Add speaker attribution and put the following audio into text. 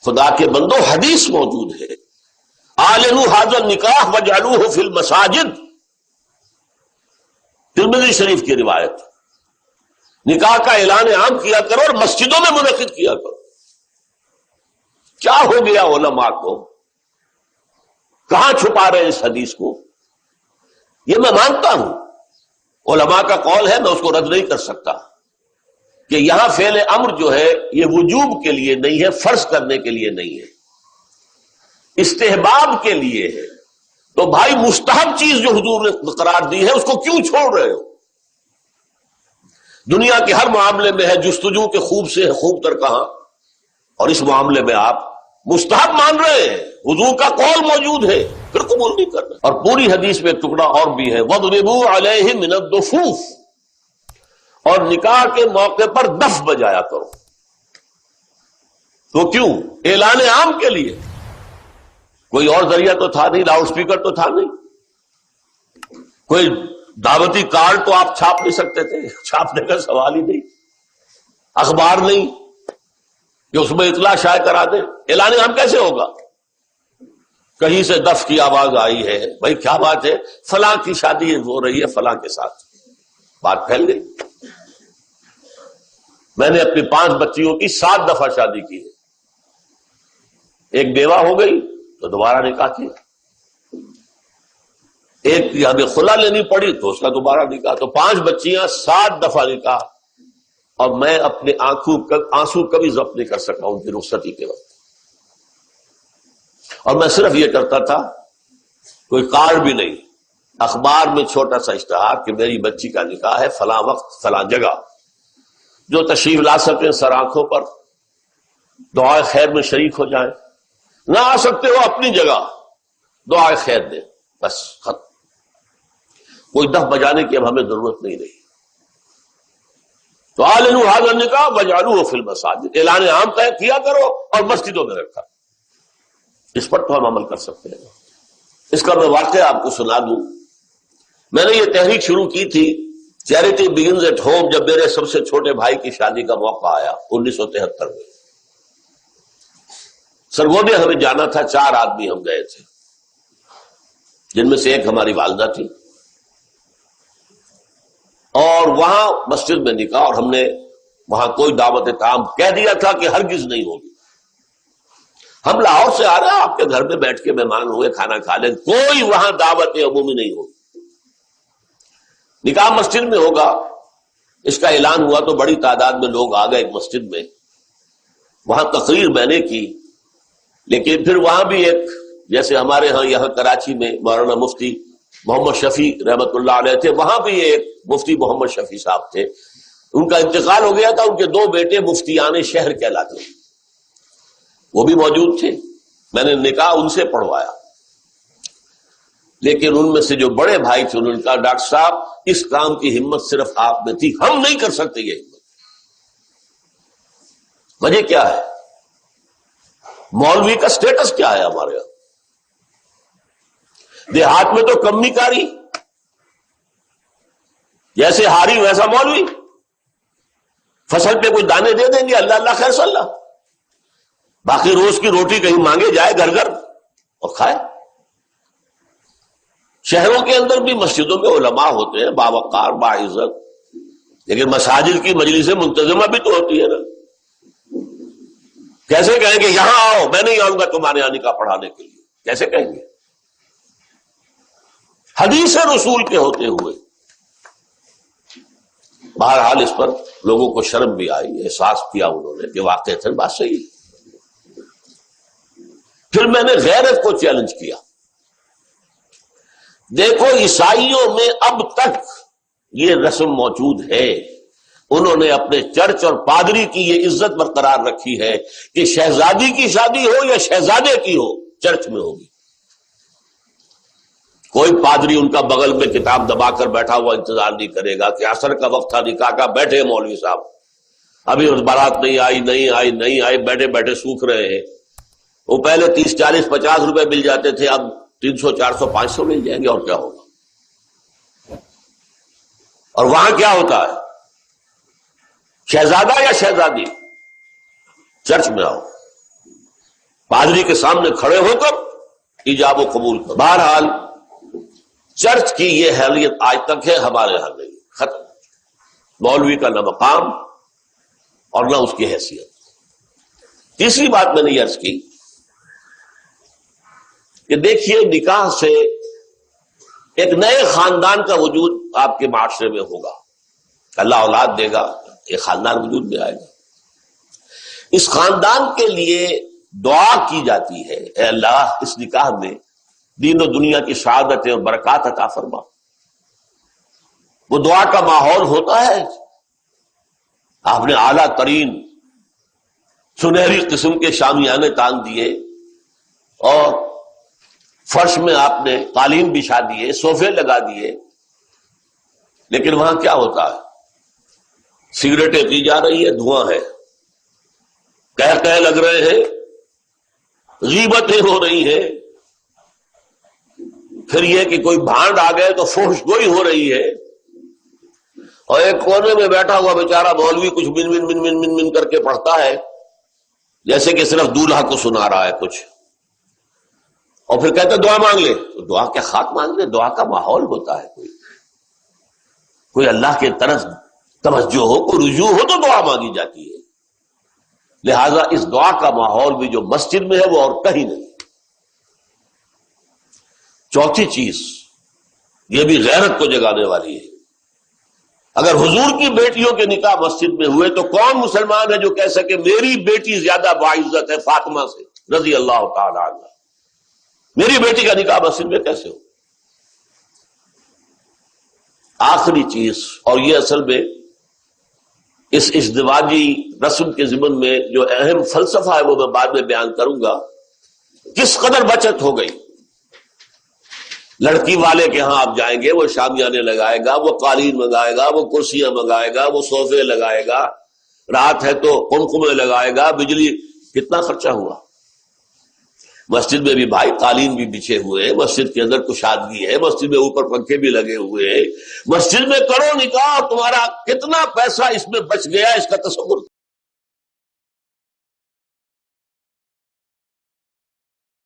Speaker 1: خدا کے بندو حدیث موجود ہے، اعلنوا ھذا النکاح وجعلوہ فی المساجد، ترمذی شریف کی روایت، نکاح کا اعلان عام کیا کرو اور مسجدوں میں منعقد کیا کرو۔ کیا ہو گیا علماء کو؟ کہاں چھپا رہے اس حدیث کو؟ یہ میں مانتا ہوں، علماء کا قول ہے، میں اس کو رد نہیں کر سکتا کہ یہاں فعل امر جو ہے یہ وجوب کے لیے نہیں ہے، فرض کرنے کے لیے نہیں ہے، استحباب کے لیے ہے۔ تو بھائی مستحب چیز جو حضور نے قرار دی ہے اس کو کیوں چھوڑ رہے ہو؟ دنیا کے ہر معاملے میں ہے جستجو کے خوب سے ہے خوب تر کہاں، اور اس معاملے میں آپ مستحب مان رہے ہیں، حضور کا قول موجود ہے، پھر قبول نہیں کر رہے۔ اور پوری حدیث میں ایک ٹکڑا اور بھی ہے، وَاضْرِبُوا عَلَيْهِمْ مِنَ الدُّفُوفِ، اور نکاح کے موقع پر دف بجایا کرو۔ تو کیوں؟ اعلان عام کے لیے، کوئی اور ذریعہ تو تھا نہیں، لاؤڈ سپیکر تو تھا نہیں، کوئی دعوتی کارڈ تو آپ چھاپ نہیں سکتے تھے، چھاپنے کا سوال ہی نہیں، اخبار نہیں کہ اس میں اطلاع شائع کرا دیں۔ اعلان عام کیسے ہوگا؟ کہیں سے دف کی آواز آئی ہے، بھائی کیا بات ہے، فلاں کی شادی ہو رہی ہے فلاں کے ساتھ، بات پھیل گئی۔ میں نے اپنی 5 بچیوں کی 7 دفعہ شادی کی ہے، ایک بیوہ ہو گئی تو دوبارہ نکاح کیا، ایک کی ہمیں خلا لینی پڑی تو اس کا دوبارہ نکاح، تو 5 بچیاں 7 دفعہ نکاح، اور میں اپنے آنسو کبھی ضبط نہیں کر سکا ان کی رخصتی کے وقت۔ اور میں صرف یہ کرتا تھا، کوئی کارڈ بھی نہیں، اخبار میں چھوٹا سا اشتہار کہ میری بچی کا نکاح ہے فلاں وقت فلاں جگہ، جو تشریف لا سکیں سر آنکھوں پر دعائے خیر میں شریک ہو جائیں، نہ آ سکتے ہو اپنی جگہ دعائے خیر دیں، بس ختم۔ کوئی دف بجانے کی اب ہمیں ضرورت نہیں رہی۔ تو اعلنوا ھذا النکاح وجعلوہ فی المساجد، اعلان عام کیا کرو اور مسجدوں میں رکھا، اس پر تو ہم عمل کر سکتے ہیں۔ اس کا میں واقعہ آپ کو سنا دوں۔ میں نے یہ تحریک شروع کی تھی چیریٹی بگنز ایٹ ہوم جب میرے سب سے چھوٹے بھائی کی شادی کا موقع آیا 1973 میں۔ سرگودیا ہمیں جانا تھا، 4 آدمی ہم گئے تھے، جن میں سے ایک ہماری والدہ تھی، اور وہاں مسجد میں نکاح، اور ہم نے وہاں کوئی دعوت طعام کہہ دیا تھا کہ ہرگز نہیں ہوگی۔ ہم لاہور سے آ رہے ہیں، آپ کے گھر میں بیٹھ کے مہمان ہوئے کھانا کھا لیں، کوئی وہاں دعوت عمومی نہیں ہوگی، نکاح مسجد میں ہوگا۔ اس کا اعلان ہوا تو بڑی تعداد میں لوگ آ گئے ایک مسجد میں، وہاں تقریر میں نے کی، لیکن پھر وہاں بھی ایک، جیسے ہمارے ہاں یہاں کراچی میں مولانا مفتی محمد شفیع رحمت اللہ علیہ تھے، وہاں بھی ایک مفتی محمد شفیع صاحب تھے، ان کا انتقال ہو گیا تھا، ان کے 2 بیٹے مفتیان شہر کہلاتے ہیں، وہ بھی موجود تھے، میں نے نکاح ان سے پڑھوایا۔ لیکن ان میں سے جو بڑے بھائی تھے انہوں نے کہا ڈاکٹر صاحب اس کام کی ہمت صرف آپ میں تھی، ہم نہیں کر سکتے یہ ہمت۔ وجہ کیا ہے؟ مولوی کا سٹیٹس کیا ہے ہمارے یہاں؟ دیہات میں تو کمی کاری، جیسے ہاری ویسا مولوی، فصل پہ کوئی دانے دے دیں گے، اللہ اللہ خیر صلی اللہ، باقی روز کی روٹی کہیں مانگے جائے گھر گھر اور کھائے۔ شہروں کے اندر بھی مسجدوں میں علماء ہوتے ہیں باوقار باعزت، لیکن مساجد کی مجلسیں منتظمہ بھی تو ہوتی ہے نا۔ کیسے کہیں گے یہاں آؤ، میں نہیں آؤں گا تمہارے یہاں نکاح پڑھانے کے لیے، کیسے کہیں گے؟ حدیث رسول کے ہوتے ہوئے۔ بہرحال اس پر لوگوں کو شرم بھی آئی، احساس کیا انہوں نے کہ واقعی بات صحیح ہے۔ پھر میں نے غیرت کو چیلنج کیا، دیکھو عیسائیوں میں اب تک یہ رسم موجود ہے، انہوں نے اپنے چرچ اور پادری کی یہ عزت برقرار رکھی ہے کہ شہزادی کی شادی ہو یا شہزادے کی ہو چرچ میں ہوگی۔ کوئی پادری ان کا بغل میں کتاب دبا کر بیٹھا ہوا انتظار نہیں کرے گا کہ عصر کا وقت تھا نکاح کا، بیٹھے مولوی صاحب ابھی بارات نہیں آئی، بیٹھے بیٹھے سوکھ رہے ہیں۔ وہ پہلے 30 40 50 روپے مل جاتے تھے، اب 300 400 500 مل جائیں گے، اور کیا ہوگا؟ اور وہاں کیا ہوتا ہے؟ شہزادہ یا شہزادی؟ چرچ میں آؤ، پادری کے سامنے کھڑے ہو کر ایجاب و قبول کر. بہرحال چرچ کی یہ حیثیت آج تک ہے، ہمارے ہاں نہیں، ختم. مولوی کا نہ مقام اور نہ اس کی حیثیت. تیسری بات میں نے یہ عرض کی کہ دیکھیے نکاح سے ایک نئے خاندان کا وجود آپ کے معاشرے میں ہوگا. اللہ اولاد دے گا، ایک خاندان وجود میں آئے گا. اس خاندان کے لیے دعا کی جاتی ہے، اے اللہ اس نکاح میں دین و دنیا کی سعادت اور برکات عطا فرما. وہ دعا کا ماحول ہوتا ہے. آپ نے اعلیٰ ترین سنہری قسم کے شامیانے تان دیے اور فرش میں آپ نے قالین بچھا دیے، صوفے لگا دیے، لیکن وہاں کیا ہوتا ہے؟ سگریٹیں پی جا رہی ہے، دھواں ہے، کہہ لگ رہے ہیں، غیبتیں ہو رہی ہیں. پھر یہ کہ کوئی بھانڈ آ گئے تو فحش گوئی ہو رہی ہے، اور ایک کونے میں بیٹھا ہوا بیچارہ مولوی کچھ من من من من من من کر کے پڑھتا ہے، جیسے کہ صرف دولہا کو سنا رہا ہے کچھ، اور پھر کہتے دعا مانگ لے. تو دعا کیا خاک مانگ لے؟ دعا کا ماحول ہوتا ہے، کوئی اللہ کے طرف توجہ ہو، کوئی رجوع ہو تو دعا مانگی جاتی ہے. لہذا اس دعا کا ماحول بھی جو مسجد میں ہے وہ اور کہیں نہیں. چوتھی چیز یہ بھی غیرت کو جگانے والی ہے. اگر حضور کی بیٹیوں کے نکاح مسجد میں ہوئے تو کون مسلمان ہے جو کہہ سکے میری بیٹی زیادہ باعزت ہے فاطمہ سے رضی اللہ تعالی عنہ؟ میری بیٹی کا نکاح مسجد میں کیسے ہو؟ آخری چیز، اور یہ اصل میں اس ازدواجی رسم کے ضمن میں جو اہم فلسفہ ہے وہ میں بعد میں بیان کروں گا. کس قدر بچت ہو گئی. لڑکی والے کے ہاں آپ جائیں گے، وہ شامیانے لگائے گا، وہ قالین منگائے گا، وہ کرسیاں منگائے گا، وہ صوفے لگائے گا، رات ہے تو قمقمے لگائے گا، بجلی. کتنا خرچہ ہوا. مسجد میں بھی بھائی قالین بھی بچھے ہوئے ہیں، مسجد کے اندر کشادگی ہے، مسجد میں اوپر پنکھے بھی لگے ہوئے ہیں، مسجد میں کرو نکاح، تمہارا کتنا پیسہ اس میں بچ گیا اس کا تصور